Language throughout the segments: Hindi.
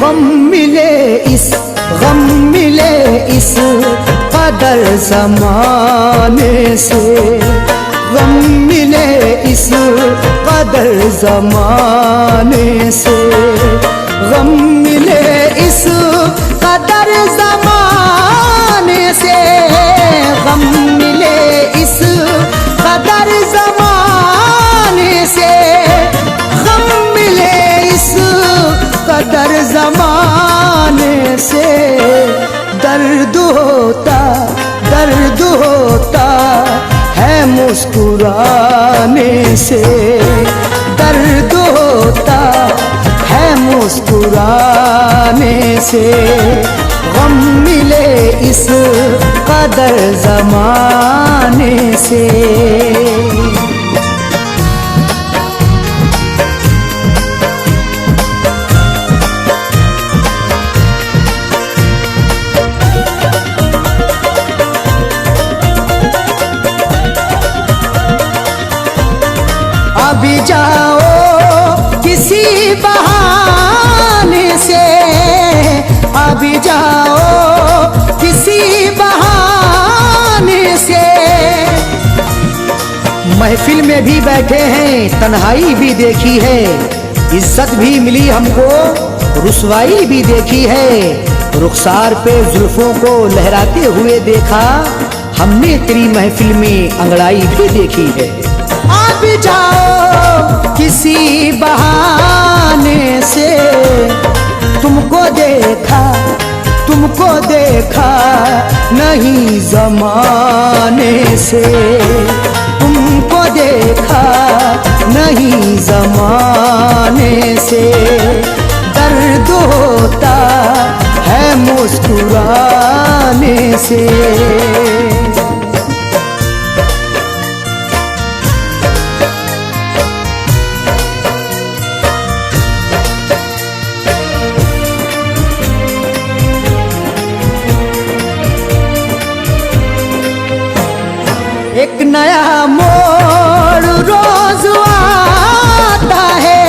गम मिले इस कदर ज़माने से, गम मिले इस कदर ज़माने से, गम मिले इस कदर ज़माने से, गम मिले इस कदर ज़माने से, गम मिले इस कदर ज़माने से। दर्द होता है मुस्कुराने से, दर्द होता है मुस्कुराने से, गम मिले इस कदर ज़माने से। अभी जाओ किसी बहाने से, अभी जाओ किसी बहाने से। महफिल में भी बैठे हैं, तन्हाई भी देखी है, इज्जत भी मिली हमको, रुसवाई भी देखी है। रुखसार पे जुल्फों को लहराते हुए देखा, हमने तेरी महफिल में अंगड़ाई भी देखी है। आप जाओ किसी बहाने से, तुमको देखा नहीं ज़माने से, तुमको देखा नहीं ज़माने से। दर्द होता है मुस्कुराने से। एक नया मोड़ रोज आता है,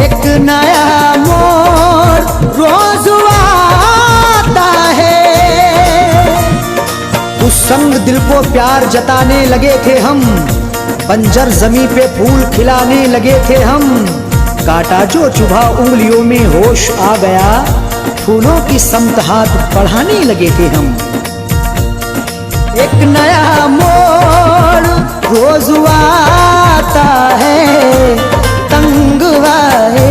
एक नया मोड़ रोज आता है। उस संग दिल को प्यार जताने लगे थे हम, बंजर जमी पे फूल खिलाने लगे थे हम। कांटा जो चुभा उंगलियों में होश आ गया, फूलों की समत हाथ बढ़ाने लगे थे हम। एक नया मोड़ रोज आता है, तंग आए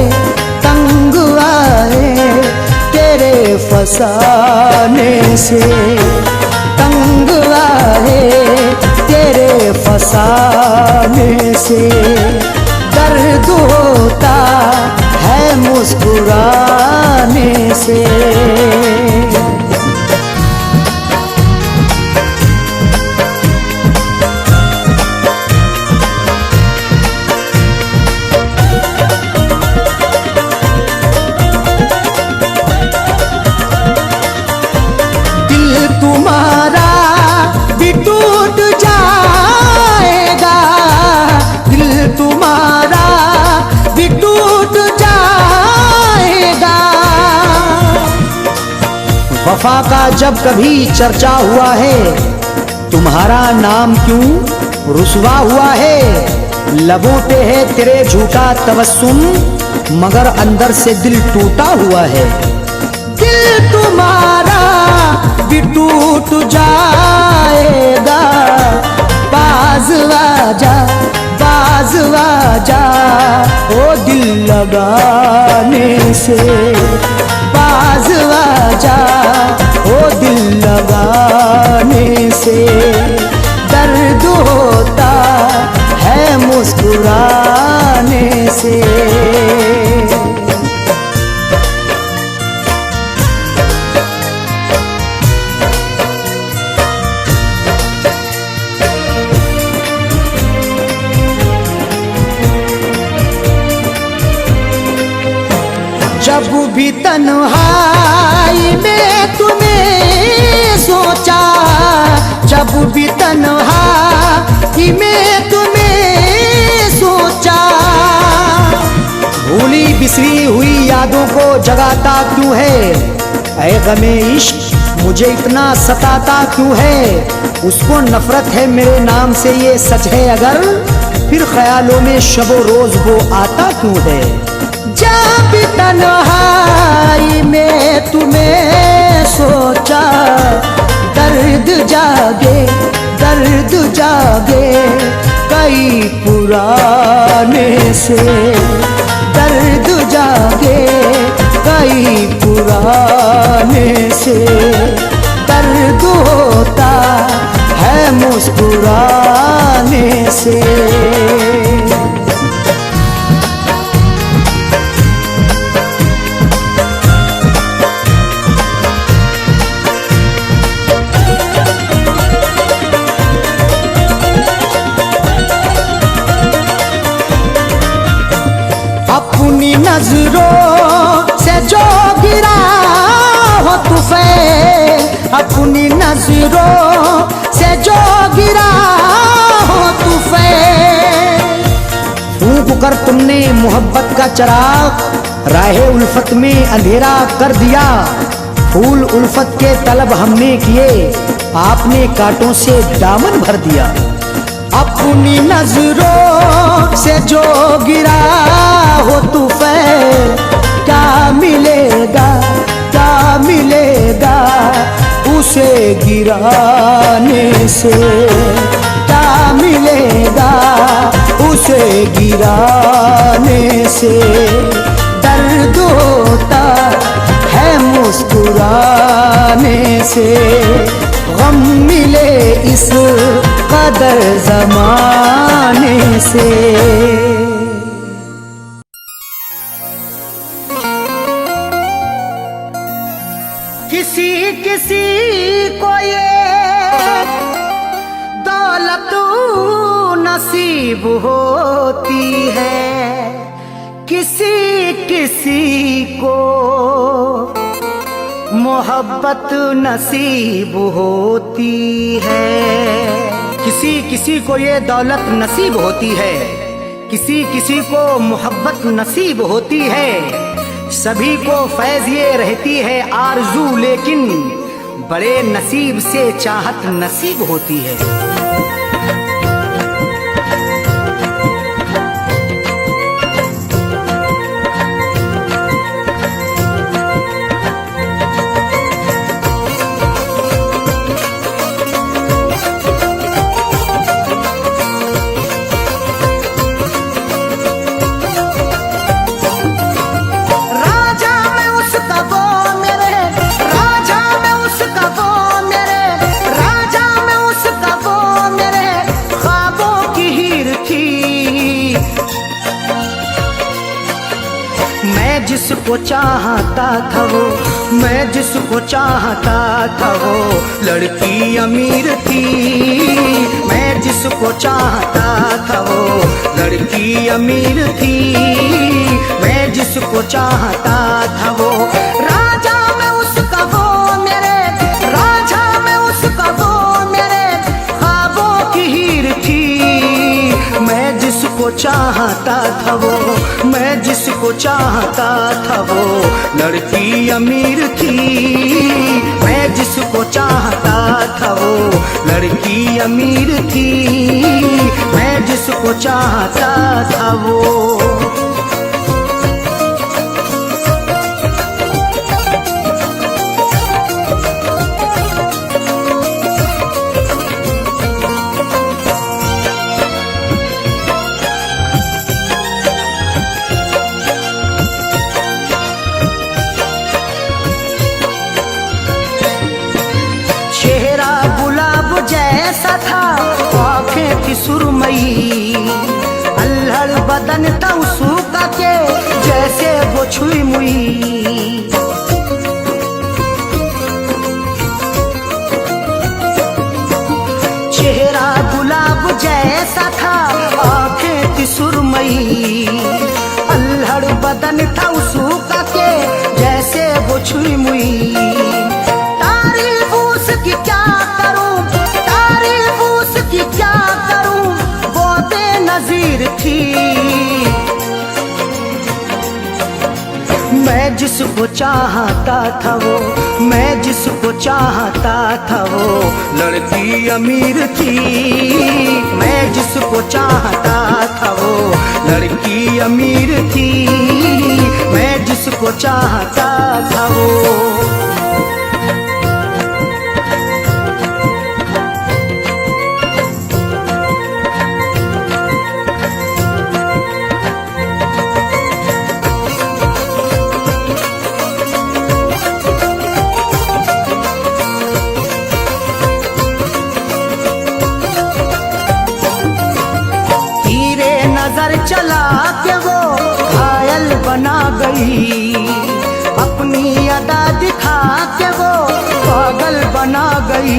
तेरे फसाने से, तंग आए तेरे फसाने से। दर्द होता है मुस्कुराने से। तुम्हारा भी टूट जाएगा, दिल तुम्हारा भी टूट जाएगा। वफा का जब कभी चर्चा हुआ है, तुम्हारा नाम क्यों रुसवा हुआ है। लबों पे है तेरे झूठा तबस्सुम, मगर अंदर से दिल टूटा हुआ है। दिल तुम्हारा भी टूट जाएगा, बाज आजा ओ दिल लगाने से, बाज आजा ओ दिल लगाने से। दर्द होता है मुस्कुराने से। जब भी तन्हाई में तुम्हें सोचा, जब भी तन्हाई में तुम्हें सोचा, भूली बिसरी हुई यादों को जगाता क्यों है? ऐ गमे इश्क मुझे इतना सताता क्यों है? उसको नफरत है मेरे नाम से ये सच है अगर, फिर ख्यालों में शबो रोज वो आता क्यों है? जब तन्हाई में तुम्हें सोचा, दर्द जागे दर्द जागे कई पुराने से, दर्द जागे कई पुराने से, दर्द होता है मुस्कुराने से। अपनी नजरों से जो गिरा हो तूफे, अपनी नजरों से जो गिरा हो तूफे, फूंक कर तुमने मोहब्बत का चिराग राहे उल्फत में अंधेरा कर दिया। फूल उल्फत के तलब हमने किए, आपने कांटों से दामन भर दिया। अपनी नजरों से जो गिरा हो तूफे, क्या मिलेगा क्या मिलेगा उसे गिराने से, क्या मिलेगा उसे गिराने से। दर्द होता है मुस्कुराने से, गम मिले इस कदर ज़माने से। किसी किसी को ये दौलत नसीब होती है, किसी किसी को मोहब्बत नसीब होती है। किसी किसी को ये दौलत नसीब होती है, किसी किसी को मोहब्बत नसीब होती है। सभी को फैज़ ये रहती है आरज़ू, लेकिन बड़े नसीब से चाहत नसीब होती है। जिसको चाहता था वो, मैं जिसको चाहता था वो लड़की अमीर थी। मैं जिसको चाहता था वो लड़की अमीर थी। मैं जिसको चाहता था वो राजा में उसका वो मेरे, राजा में उसका वो मेरे ख्वाबों की हीर थी। मैं जिसको चाहता था वो, मैं जिसको चाहता था वो लड़की अमीर थी। मैं जिसको चाहता था वो लड़की अमीर थी। मैं जिसको चाहता था वो। जैसा था आँखें थी सुरमई, अल्हड़ बदन था उसका के जैसे वो छुई मुई। चेहरा गुलाब जैसा था आँखें थी सुरमई, अल्हड़ बदन था उसका के जैसे वो छुई मुई। तारीफ उसकी क्या करूं, तारीफ उसकी क्या करूं, वो बेनज़ीर थी। मैं जिसको चाहता था वो, मैं जिसको चाहता था वो लड़की अमीर थी। मैं जिसको चाहता था वो लड़की अमीर थी। मैं जिसको चाहता था वो। नजर चला के वो घायल बना गई, अपनी अदा दिखा के वो पागल बना गई।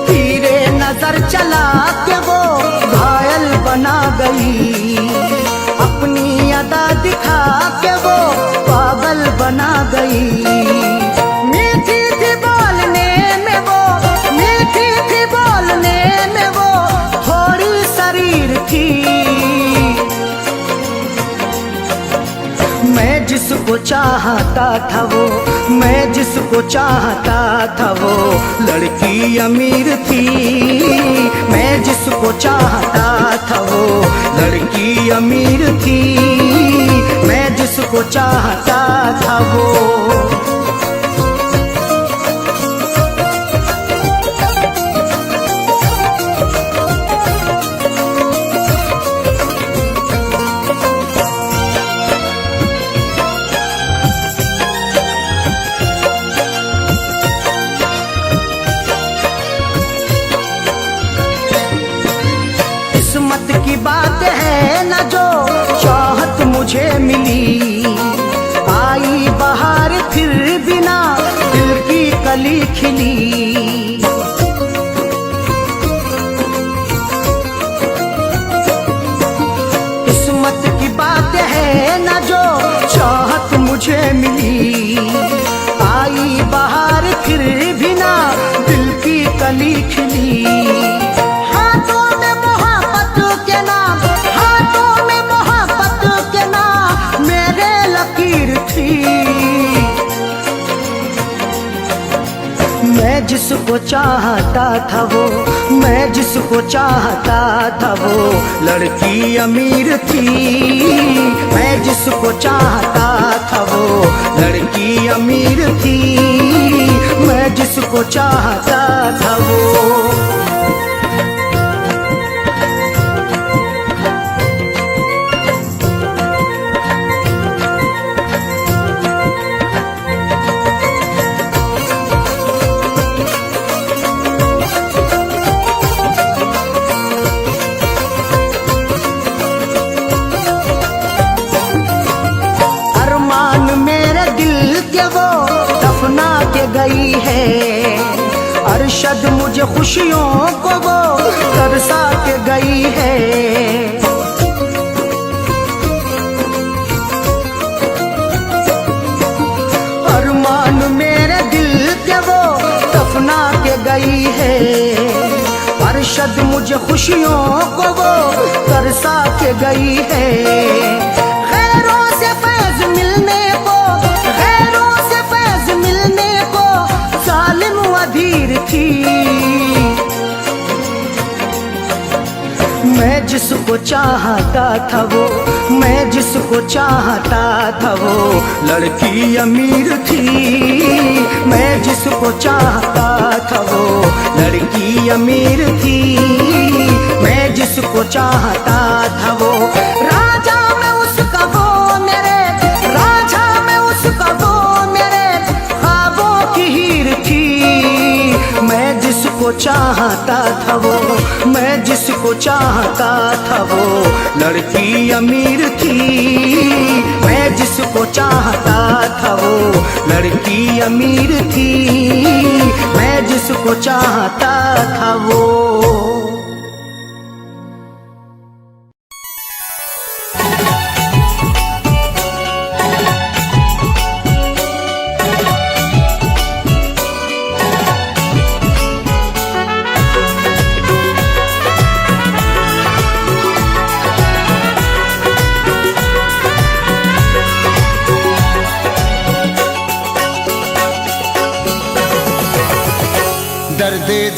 तीरे नजर चला के वो घायल बना गई, अपनी अदा दिखा के वो पागल बना गई। मैं जिसको चाहता था वो, मैं जिसको चाहता था वो लड़की अमीर थी। मैं जिसको चाहता था वो लड़की अमीर थी। मैं जिसको चाहता था वो। किस्मत की बात है न जो चाहत मुझे मिली, आई बहार फिर बिना दिल की कली खिली। किस्मत की बात है न जो चाहत मुझे मिली, आई बहार फिर बिना दिल की कली खिली। मैं जिसको चाहता था वो, मैं जिसको चाहता था वो लड़की अमीर थी। मैं जिसको चाहता था वो लड़की अमीर थी। मैं जिसको चाहता था वो। गई है अरशद मुझे खुशियों को वो तरसा के गई है। अरमान मेरे दिल के वो दफना के गई है। अरशद मुझे खुशियों को वो तरसा के गई है। खैरों से फैज मिलने को, खैरों से फैज मिलने को जालिम अधीर थी। मैं जिसको चाहता था वो, मैं जिसको चाहता था वो लड़की अमीर थी। मैं जिसको चाहता था वो लड़की अमीर थी। मैं जिसको चाहता था वो राजा में उसका वो मेरे, राजा में उसका वो मेरे ख्वाबों की हीर थी। मैं जिसको चाहता था वो, मैं जिसको चाहता था वो लड़की अमीर थी। मैं जिसको चाहता था वो लड़की अमीर थी। मैं जिसको चाहता था वो।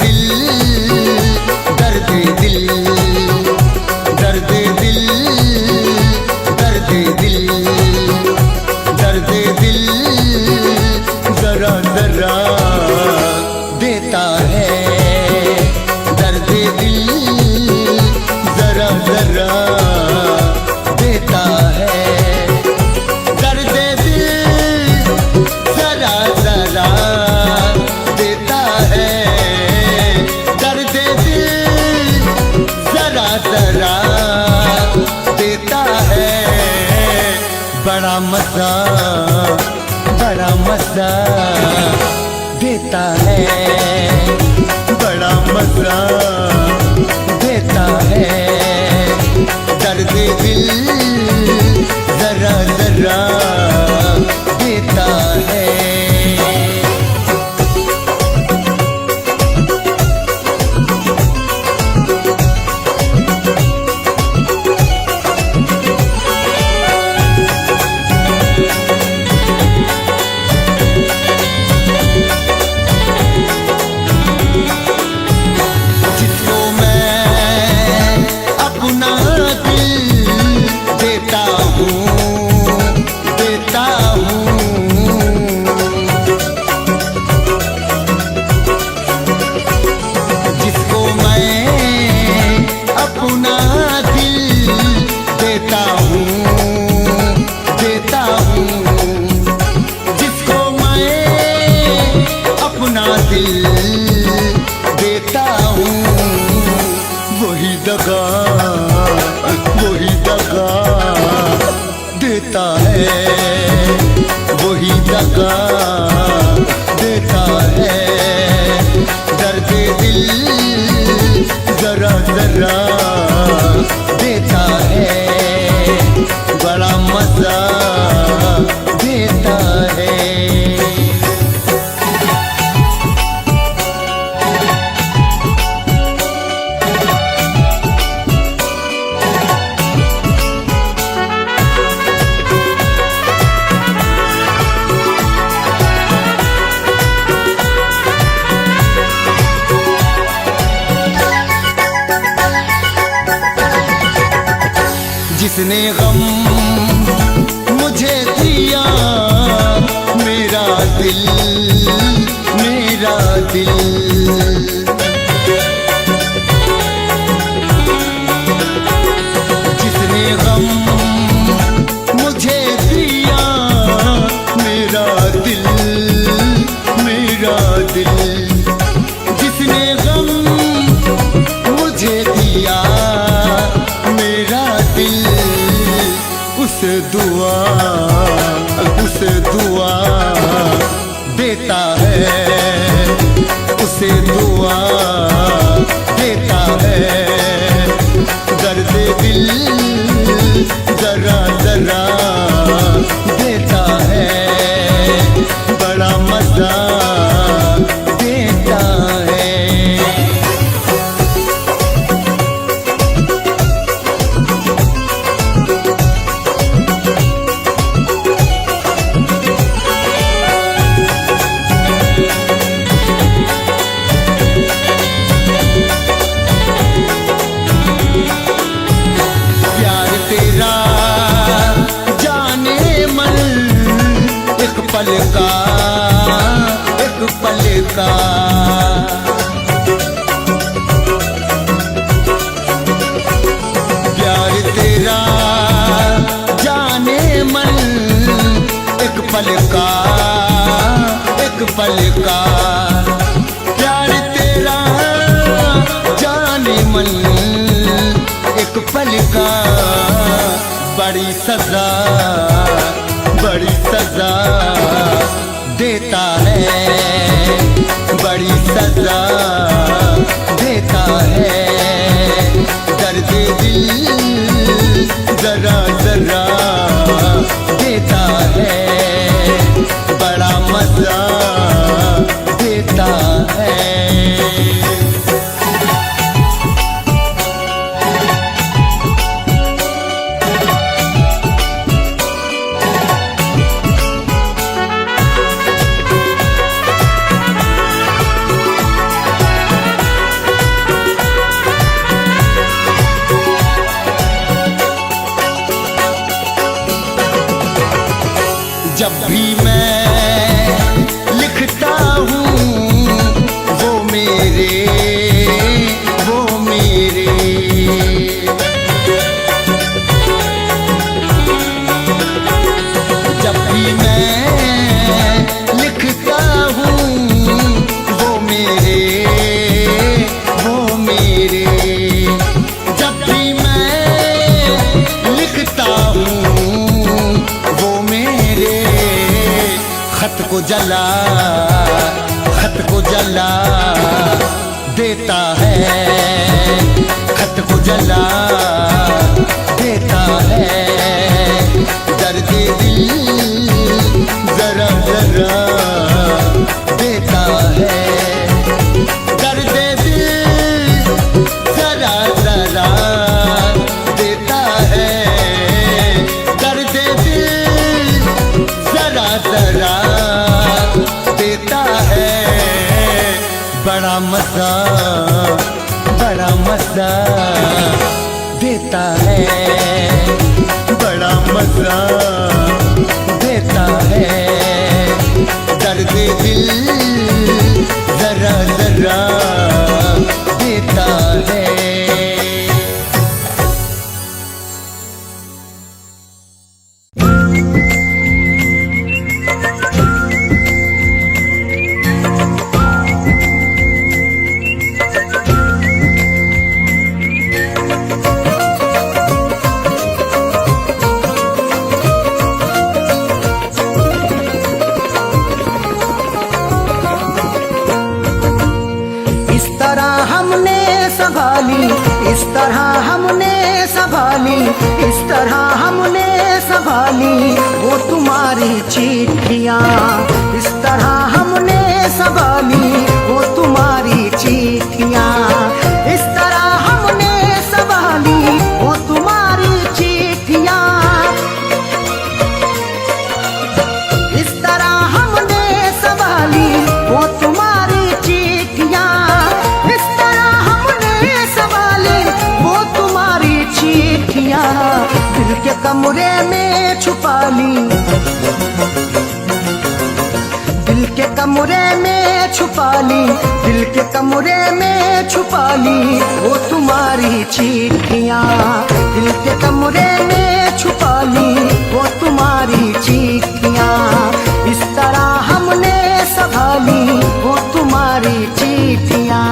दिल, दर्द दिल, दर्द दिल, दर्द दिल, दर्द दिल जरा जरा देता है, दर्द दिल जरा जरा देता है, दर्द दिल जरा जरा देता है, दर्द दिल जरा जरा देता है। बड़ा मजा देता है, बड़ा मजा देता है, दर्द दिल जरा जरा देता है। वही दगा देता है, वही दगा देता है, दर्द दिल जरा जरा देता है, बड़ा मजा देता है। जिसने गम मुझे दिया, मेरा दिल, मेरा दिल, जिसने गम मुझे दिया, मेरा दिल, मेरा दिल, जिसने गम मुझे दिया, मेरा दिल, उसे दुआ देता है, उसे दुआ देता है, दर्द दिल जरा जरा देता है, बड़ा मजा देता है। पल का, एक पल का, प्यार तेरा जाने मन, एक पल का, एक पल का, प्यार तेरा जाने मन, एक पल का, बड़ी सजा, बड़ी सजा देता है, बड़ी सजा देता है, दर्द दिल जरा जरा देता है, बड़ा मजा देता है। जब भी मैं लिखता हूँ वो मेरे जब भी मैं लिखता हूँ वो मेरे जब भी मैं लिखता हूँ वो मेरे खत को जला देता है, खत को जला देता है। दर्द दिल जरा जरा देता है, दर्द दिल जरा जरा देता है, दर्द दिल जरा जरा देता है। बड़ा मजा देता है, बड़ा मजा देता है। दर्द दिल जरा जरा देता है। इस तरह हमने संभाली वो तुम्हारी चिट्ठियाँ, इस तरह हमने संभाली वो तुम्हारी चिट्ठियाँ, इस तरह हमने संभाली वो तुम्हारी चिट्ठियाँ, इस तरह हमने संभाली वो तुम्हारी चिट्ठियाँ, इस तरह हमने संभाली वो तुम्हारी चिट्ठियाँ। दिल के कमरे में छुपा ली, दिल के कमरे में छुपा ली, दिल के कमरे में छुपा ली वो तुम्हारी चिट्ठियाँ, दिल के कमरे में छुपा ली वो तुम्हारी चिट्ठियाँ। इस तरह हमने संभाली वो तुम्हारी चिट्ठियाँ।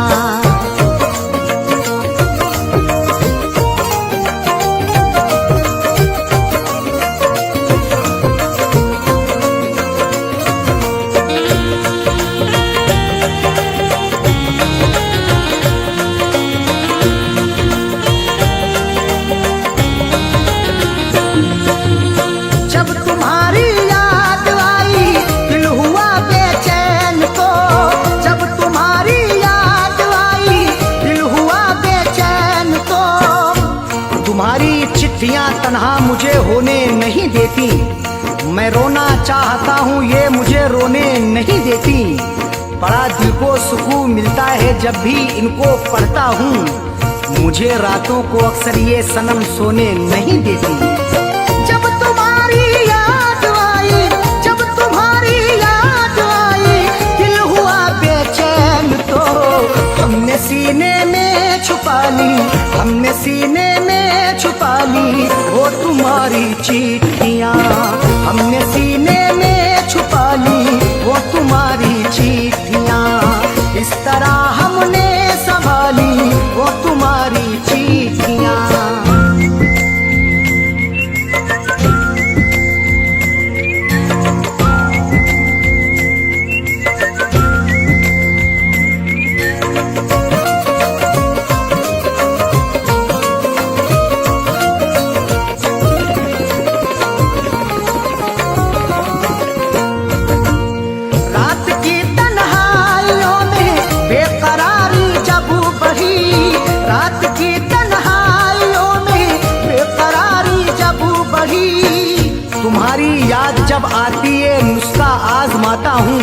तन्हा मुझे होने नहीं देती, मैं रोना चाहता हूँ ये मुझे रोने नहीं देती। बड़ा दिल को सुकून मिलता है जब भी इनको पढ़ता हूँ, मुझे रातों को अक्सर ये सनम सोने नहीं देती। जब तुम्हारी याद आई, जब तुम्हारी याद आई, दिल हुआ बेचैन तो हमने सीने में छुपा ली, हमने सीने में छुपा ली वो तुम्हारी चिट्ठियाँ, हमने सीने में छुपा ली वो तुम्हारी चिट्ठियाँ। इस तरह हमने संभाली वो तुम्हारी चिट्ठियाँ। तुम्हारी याद जब आती है नुस्खा आजमाता हूँ,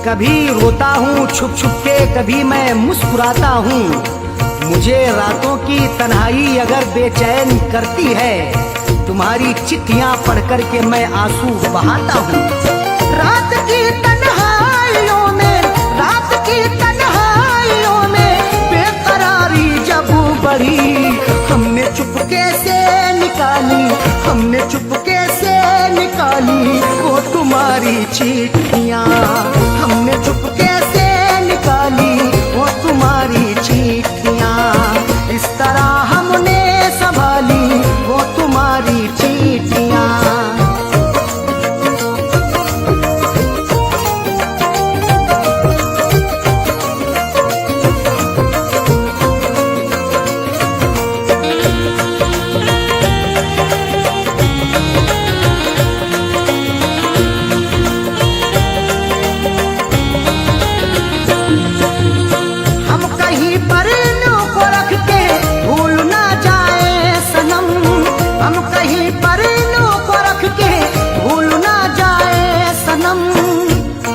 कभी रोता हूँ छुप छुप के, कभी मैं मुस्कुराता हूँ। मुझे रातों की तन्हाई अगर बेचैन करती है तो तुम्हारी चिट्ठियां पढ़ कर के मैं आंसू बहाता हूँ। रात की तन्हाइयों में, रात की तन्हाइयों में बेकरारी जब बढ़ी, हमने चुपके से निकाली, हमने चुपके से निकाली वो तुम्हारी चिट्ठियां, हमने चुपके से निकाली वो तुम्हारी चिट्ठियां। इस तरह हमने संभाली वो तुम्हारी चिट्ठियां।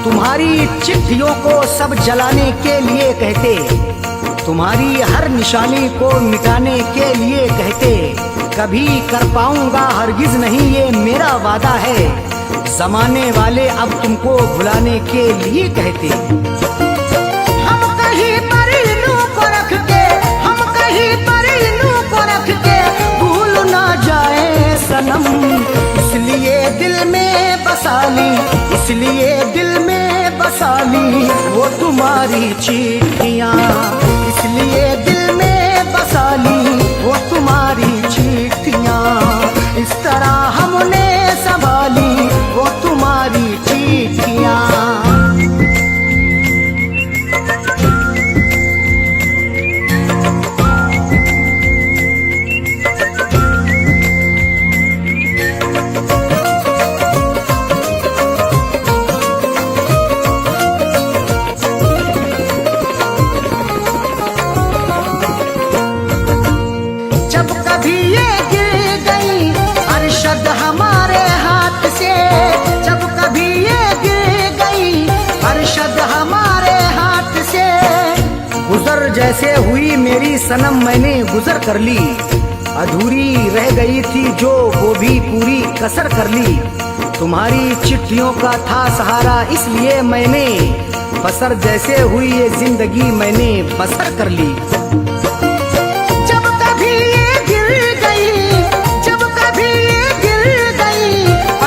तुम्हारी चिट्ठियों को सब जलाने के लिए कहते, तुम्हारी हर निशानी को मिटाने के लिए कहते। कभी कर पाऊंगा हरगिज नहीं ये मेरा वादा है, जमाने वाले अब तुमको भुलाने के लिए कहते। हम कहीं पर इन्हों को रख के, हम कहीं पर इन्हों को रख के भूल ना जाए सनम, इसलिए दिल में बसा ली, इसलिए दिल में बसा ली वो तुम्हारी चिट्ठियां, इसलिए दिल में बसा ली वो तुम्हारी चिट्ठियां। इस तरह हमने संभाली वो तुम्हारी चिट्ठियां। जैसे हुई मेरी सनम मैंने गुजर कर ली, अधूरी रह गई थी जो वो भी पूरी कसर कर ली। तुम्हारी चिट्ठियों का था सहारा इसलिए मैंने बसर, जैसे हुई ये जिंदगी मैंने बसर कर ली। जब कभी ये गिर गई, जब कभी ये गिर गई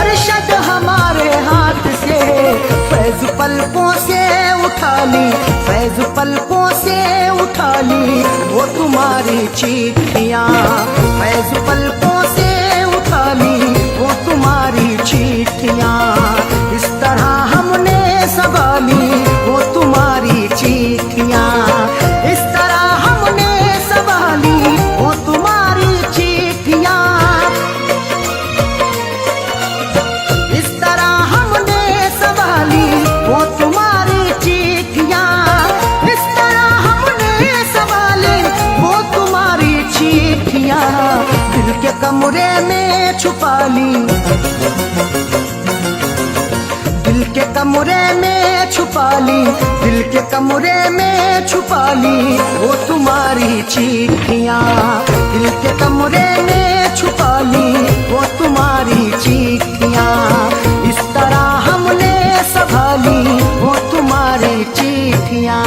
अरशद हमारे हाथ से, फैज पलकों से उठा ली, फैज पलकों से उठा ली वो तुम्हारी चिट्ठियां, फैज पलकों से उठा ली वो तुम्हारी चिट्ठियां। इस तरह हमने संभाली वो तुम्हारी चिट्ठियां, इस तरह हमने संभाली वो तुम्हारी चिट्ठियां, इस तरह हमने संभाली वो तुम्हारी चिट्ठियां, इस तरह हमने संभाली वो तुम्हारी चिट्ठियां। दिल के कमरे में छुपा ली, दिल के कमरे में छुपा ली, दिल के कमरे में छुपा ली वो तुम्हारी चिट्ठियां, दिल के कमरे में छुपा ली वो तुम्हारी चिट्ठियां। इस तरह हमने संभाली वो तुम्हारी चिट्ठियां।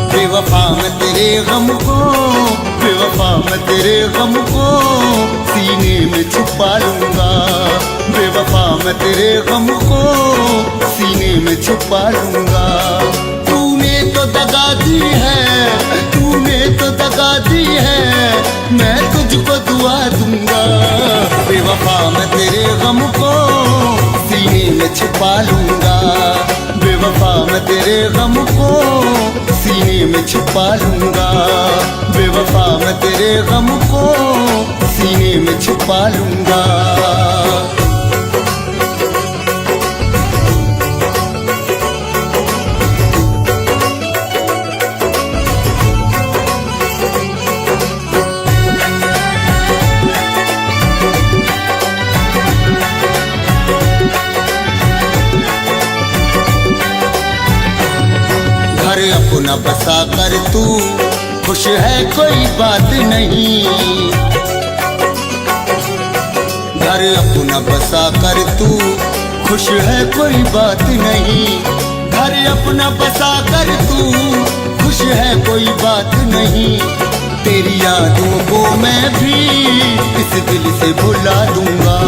बेवफा मैं तेरे गम को, बेवफा मैं तेरे गम को सीने में छुपा लूंगा, बेवफा मैं तेरे गम को सीने में छुपा लूंगा। तूने तो दगा दी है, तूने तो दगा दी है, मैं तुझको दुआ दूंगा। बेवफा मैं तेरे गम को सीने में छुपा लूंगा, बेवफा बेवफा मैं तेरे गम को सीने में छुपा लूंगा, बेवफा मैं तेरे गम को सीने में छुपा लूंगा। घर अपना बसा कर तू खुश है कोई बात नहीं, घर अपना बसा कर तू खुश है कोई बात नहीं, घर अपना बसा कर तू खुश है कोई बात नहीं। तेरी यादों को मैं भी इस दिल से भुला दूंगा।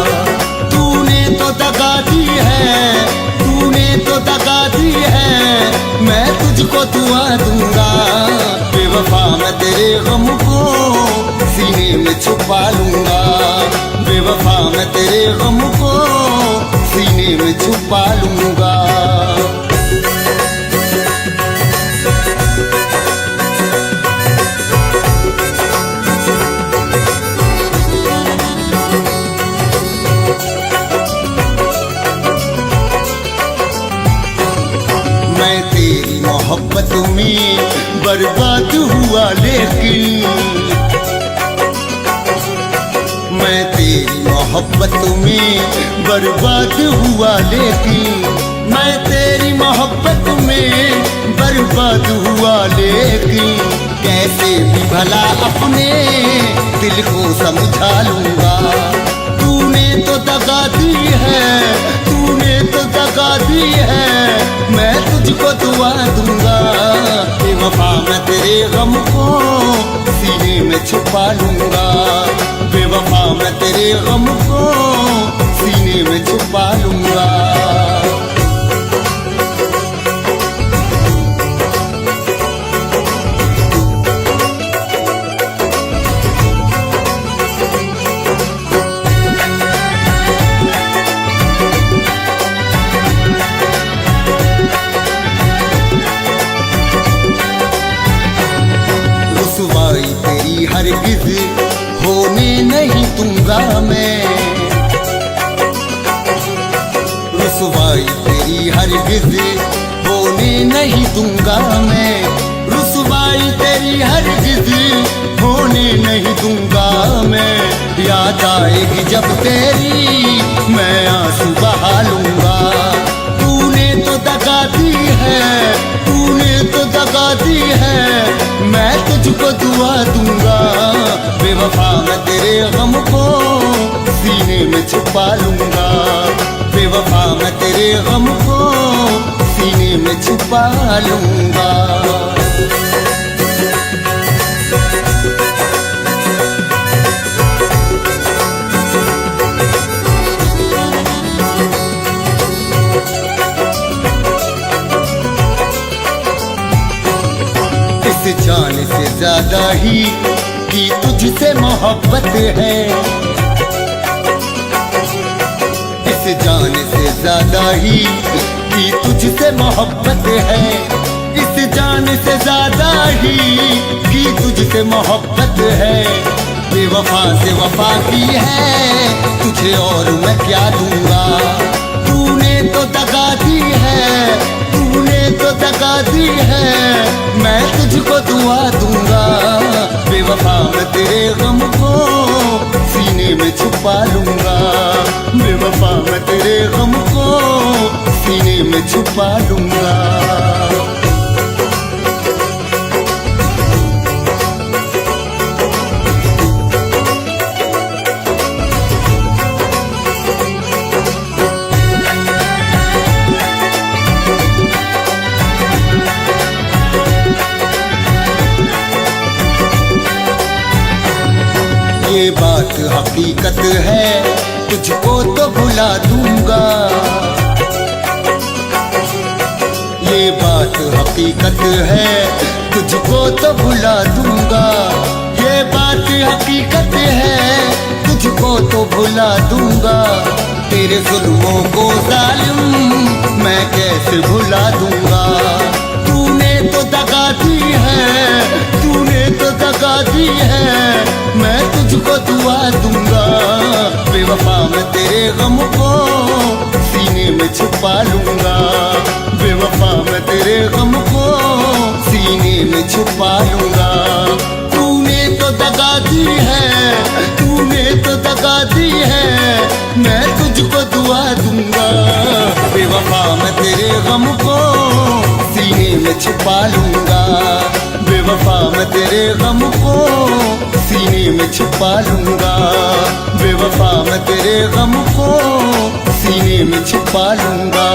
तूने तो दगा दी है, तूने तो दगा दी है, मैं तुझको दुआ दूंगा। बेवफा मैं तेरे गम को सीने में छुपा लूंगा, बेवफा मैं तेरे गम को सीने में छुपा लूंगा। मैं तेरी मोहब्बत में बर्बाद हुआ लेकिन, मैं तेरी मोहब्बत में बर्बाद हुआ लेकिन, मैं तेरी मोहब्बत में बर्बाद हुआ लेकिन, कैसे भी भला अपने दिल को समझा लूंगा। तूने तो दगा दी है, तूने तो दगा दी है, मैं तुझको दुआ दूंगा। बेवफा मैं तेरे गम को सीने में छुपा लूंगा, बेवफा मैं तेरे गम को सीने में छुपा लूंगा। रुसवाई तेरी हरगिज़ होने नहीं दूंगा मैं, रुसवाई तेरी हरगिज़ होने नहीं दूंगा मैं, रुसवाई तेरी हरगिज़ होने नहीं दूंगा मैं। याद आएगी जब तेरी मैं आंसू बहा लूंगा। तूने तो दगा दी है, तूने तो दगा दी है, मैं तुझको दुआ दूंगा। बेवफा मैं तेरे गम को सीने में छुपा लूंगा, बेवफा मैं तेरे गम को सीने में छुपा लूंगा। इस जान से ज्यादा ही कि तुझसे मोहब्बत है, इस जान से ज्यादा ही कि तुझसे मोहब्बत है, इस जान से ज्यादा ही कि तुझसे मोहब्बत है। बेवफा से वफा की है, तुझे और मैं क्या दूंगा। तूने तो दगा दी है, तूने तो दगा दी है, मैं तुझको दुआ दूंगा। बेवफा मैं तेरे गम को सीने में छुपा लूंगा, बेवफा मैं तेरे गम को सीने में छुपा लूंगा। ये बात हकीकत है, तुझको तो भुला दूंगा। ये बात हकीकत है, तुझको तो भुला दूंगा। ये बात हकीकत है, तुझको तो भुला दूंगा, तेरे जुल्मों को जालिम मैं कैसे भुला दूंगा। तूने तो दगा दी है, तूने तो दगा दी है, मैं तुझको दुआ दूंगा। बेवफा मैं तेरे गम को सीने में छुपा लूंगा, बेवफा मैं तेरे गम को सीने में छुपा लूंगा। तूने तो दगा दी है, तूने तो दगा दी है, मैं तुझको दुआ दूंगा। बेवफा मैं तेरे गम को सीने में छुपा लूंगा, बेवफा मैं तेरे गम को सीने में छुपा लूंगा, बेवफा मैं तेरे गम को सीने में छुपा लूंगा।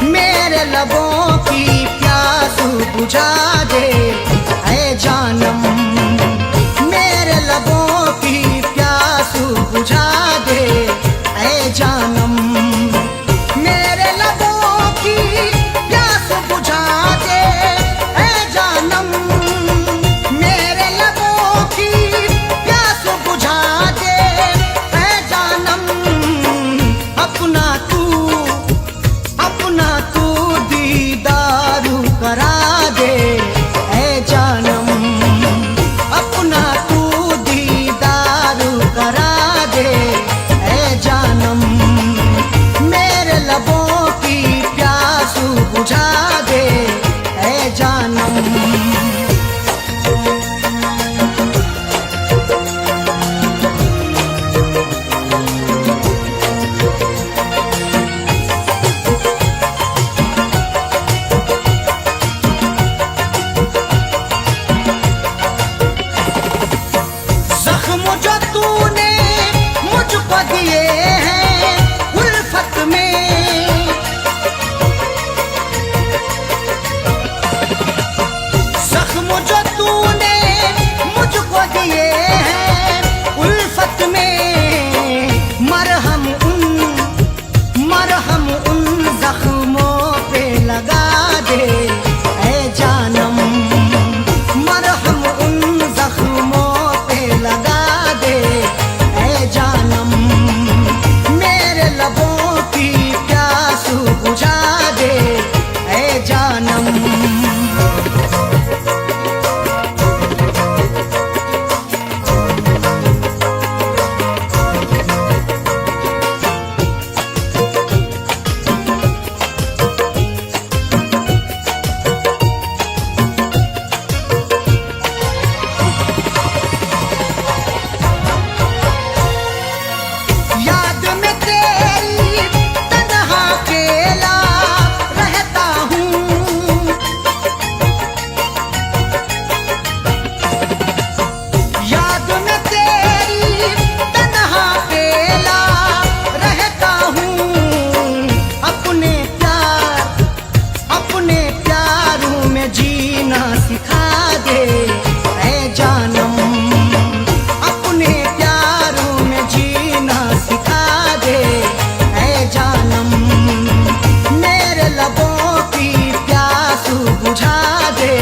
मेरे लबों की प्यास बुझा दे ऐ जानम, मेरे लबों की प्यास बुझा दे ऐ जानम, मेरे लबों की प्यास बुझा दे ऐ जानम, मेरे लबों की प्यास बुझा दे ऐ जानम। अपना तू दीदारू करा दे ऐ जानम, अपना तू दीदारू करा दे ऐ जानम, मेरे लबों की प्यास बुझा दे ऐ जानम। दिए हैं उल्फत में, जख्म जो तूने मुझको दिए हैं उल्फत में, मरहम उन जख्मों पे लगा दे ऐ जानम, मरहम उन जख्मों पे लगा दे ऐ जानम, मेरे लबों की प्यास बुझा दे ऐ जानम। याद में तेरी तन्हा अकेला रहता हूँ, याद में तेरी तन्हा अकेला रहता हूँ, अपने प्यारों में जीना सिखा दे ऐ जानम, अपने प्यारों में जीना सिखा दे ऐ जानम, मेरे लबों की प्यास बुझा दे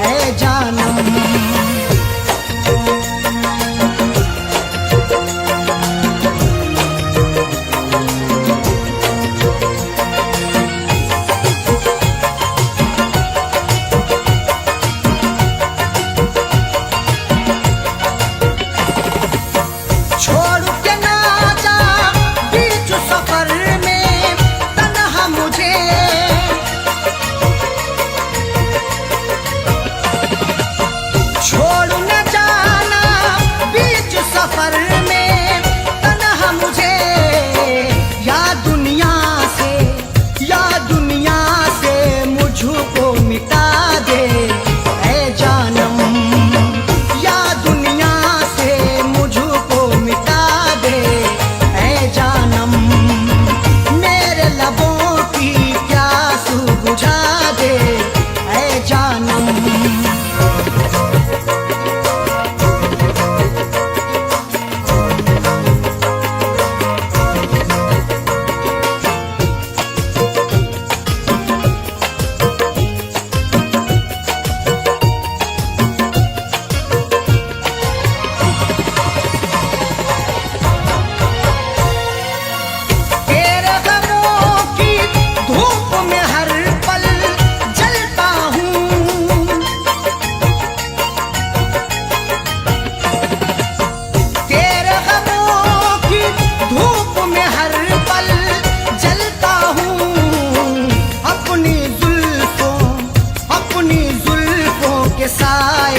ऐ जानम। छोड़ के ना जा बीच सफर में तन्हा मुझे, छोड़ न जाना बीच सफर में तन्हा मुझे, या दुनिया से मुझको मिटा दे ऐ जानम, या दुनिया से मुझको मिटा दे ऐ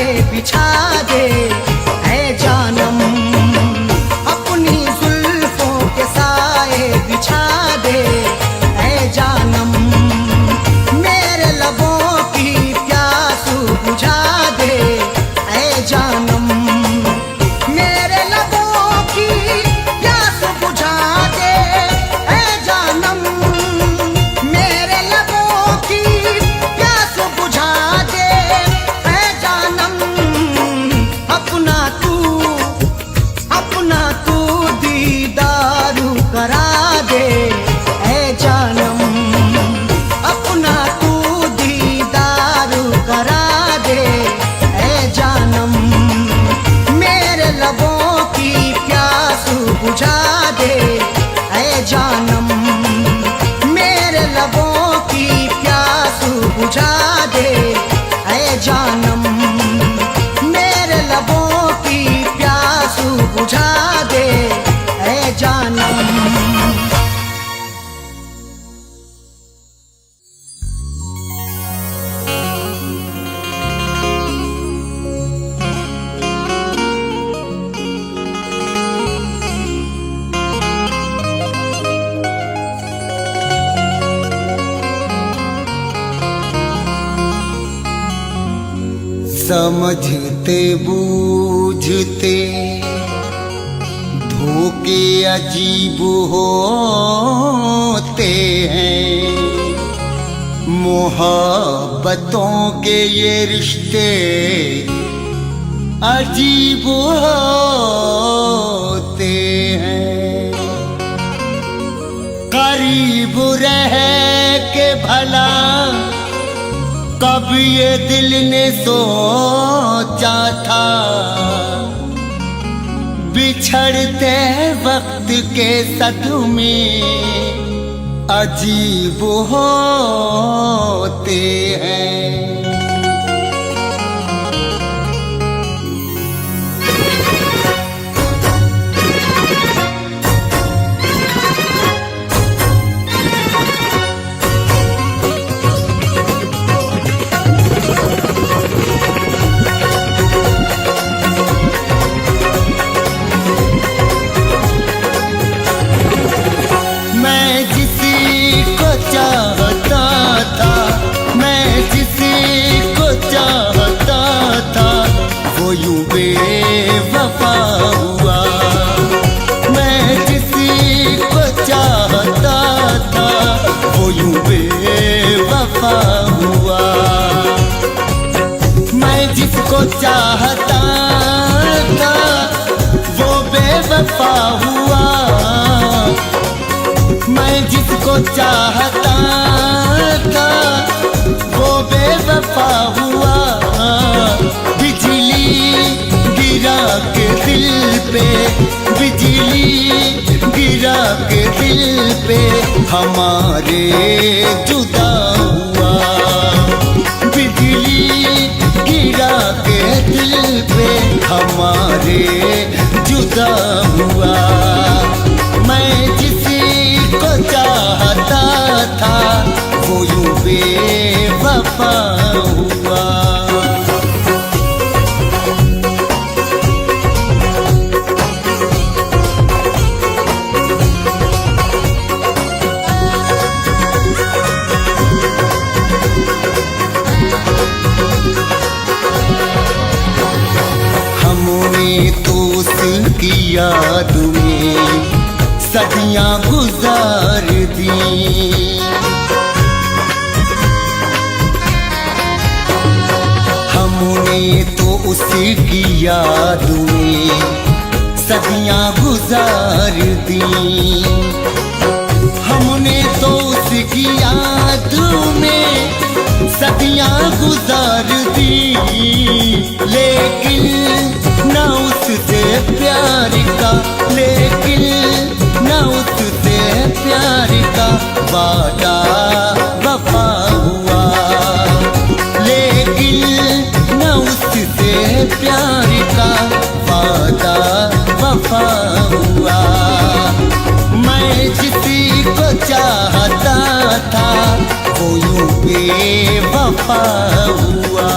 साए बिछा दे ऐ जानम, अपनी जुल्फों के साए बिछा दे ऐ जानम, मेरे लबों की प्यास बुझा दे ऐ जानम, मेरे लबों की प्यास बुझा दे ऐ जानम, मेरे लबों की प्यास बुझा दे ऐ जानम, अपना तू दीदारू करा दे ऐ जानम, अपना तू दीदारू करा दे ऐ जानम, मेरे लबों की प्यास बुझा दे ऐ जानम, मेरे लबों की प्यास बुझा दे ऐ जानम, मेरे लबों की प्यास बुझा दे ऐ जानम। समझते बूझते धोखे अजीब होते हैं, मोहब्बतों के ये रिश्ते अजीब होते हैं, करीब रह के भला कब ये दिल ने सोचा था, बिछड़ते वक्त के सदमे अजीब होते हैं। चाहता था वो बेवफा हुआ, मैं जिसको चाहता था वो बेवफा हुआ। बिजली गिरा के दिल पे, बिजली गिरा के दिल पे हमारे जुदा हुआ। बिजली गिरा के दिल पे हमारे जुदा हुआ। मैं जिसको चाहता था वो यूं बेवफा हुआ। की याद में सदियां गुजार दी, हमने तो उसकी याद में सदियां गुजार दी। हमने तो उसकी याद में सदियां गुजार दी, लेकिन न उससे प्यार का, लेकिन न उससे प्यार का वादा वफा हुआ। लेकिन न उससे प्यार का वादा वफा हुआ। मैं जिसको चाहता था वो यूं बेवफा हुआ।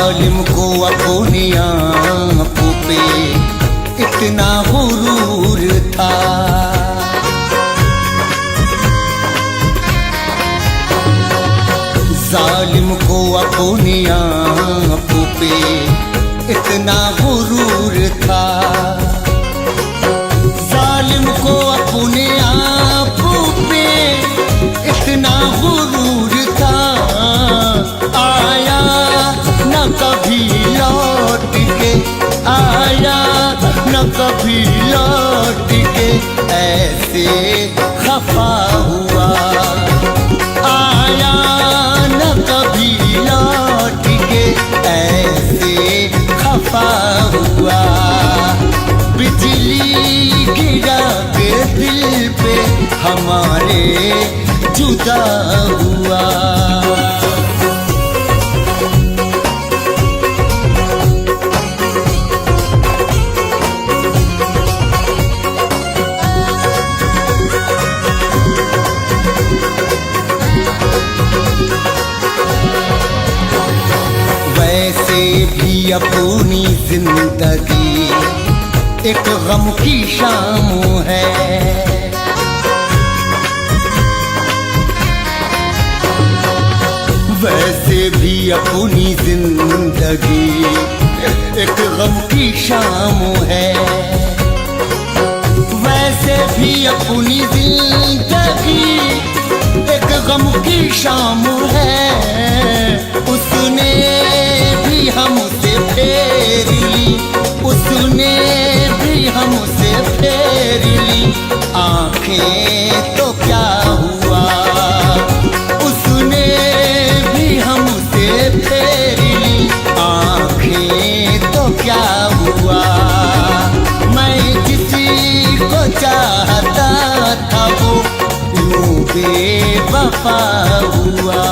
जालिम को अपनी आंखों पे इतना गुरूर था, जालिम को अपनी आंखों पे इतना गुरूर था, जालिम को अपने आंखों पे इतना गुरूर था। आया न कभी लौट के, आया न कभी लौट के, ऐसे खफा हुआ। आया न कभी लौट के, ऐसे खफा हुआ। बिजली गिरा के दिल पे हमारे जुदा हुआ। वैसे भी अपनी जिंदगी एक गम की शाम है, वैसे भी अपनी जिंदगी एक गम की शाम है, वैसे भी अपनी जिंदगी एक गम की शाम है। उसने भी हमसे फेर ली, उसने भी हमसे फेर ली, आंखें तो क्या हुआ। उसने भी हमसे फेर ली, आंखें तो क्या हुआ। मैं किसी को चाहता था वो यूं बेवफा हुआ।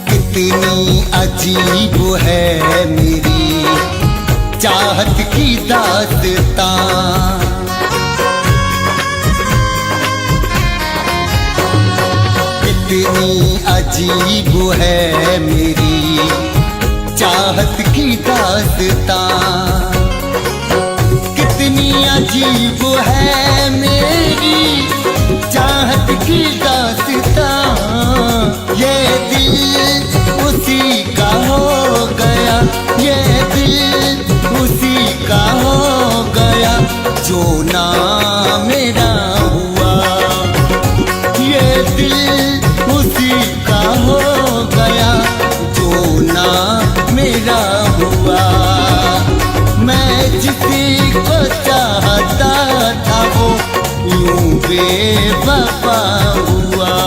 कितनी अजीब है मेरी चाहत की दास्तां, कितनी अजीब है मेरी चाहत की दास्तां, कितनी अजीब है मेरी चाहत की दास्तां। ये दिल उसी का हो गया, ये दिल उसी का हो गया जो ना मेरा हुआ। ये दिल उसी का हो गया जो ना मेरा हुआ। मैं जिसी को चाहता था वो यूं बेवफा हुआ।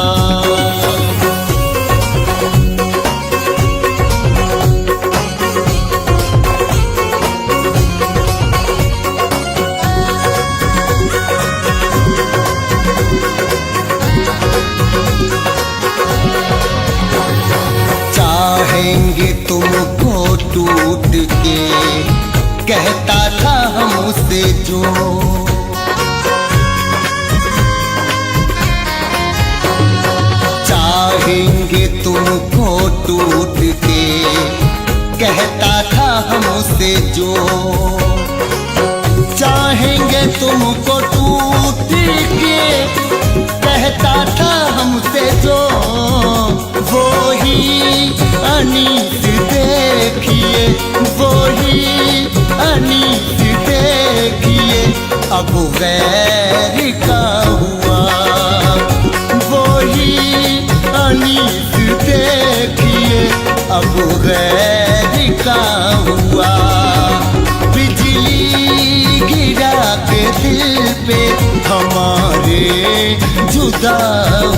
चाहेंगे तुमको टूट के, कहता था हमसे जो। चाहेंगे तुमको टूट के, कहता था हमसे जो। चाहेंगे तुमको टूट के, कहता था हमसे जो। वो ही अनीस देखिए, वो ही अनीस देखिए अब गैर का हुआ। वो ही अनीस देखिए अब गैर का हुआ। बिजली गिरा के दिल पे हमारे जुदा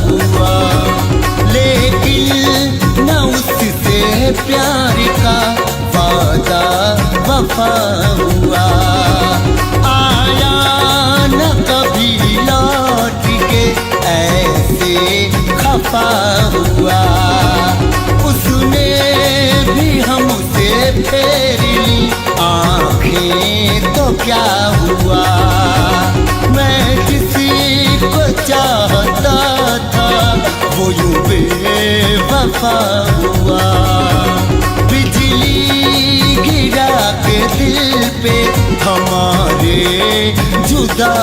हुआ, लेकिन न उससे प्यार का वादा वफा हुआ। आया न कभी लौट के वफा हुआ। उसने भी हमसे फेर ली आँखें तो क्या हुआ। मैं किसी को चाहता था वो यूं बेवफा हुआ। बिजली गिरा के दिल पे हमारे जुदा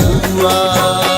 हुआ।